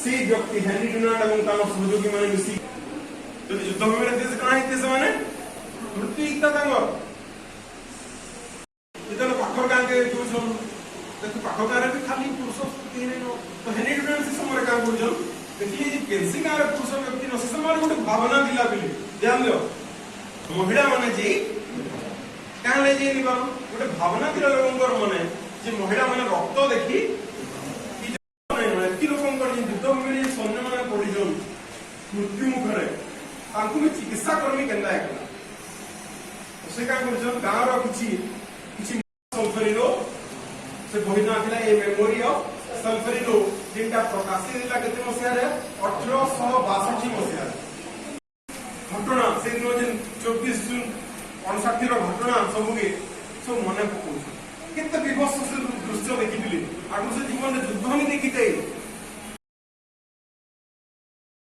से व्यक्ति हेनरी डुनाल्ड एवं तार सहयोगी माने मिसी जदि युद्ध भूमि रे देश काहे ते माने मृत्यु इता तांगर इतन पाखर गां के जो सब देखो पाखर गां रे भी खाली पुरुष स्थिति रे न तो हेनरी डुनाल्ड से समय काम करजन देखिए जे केलसी गां रे पुरुष व्यक्ति न से समय गोटे भावना दिला बिले ध्यान दियो महिला माने जे काहे ले जे निबा गोटे भावना दिला लोगंगर माने जे महिला माने रक्त देखी सैन्य मैंने पड़ीजन मृत्यु मुखरे चिकित्सा कर्मी केन्दा से गाँव किसी से बही ना ए मेमोरी ऑफ सल्फेरिनो जिनका प्रकाशित केते मसिया रे 1862 मसिया घटना से दिन जेन 24 जून 59 रो घटना सबके सब मने पकौ केते विभत्स से दृश्य देखिबिली आगु से जीवन रे युद्ध ही देखिते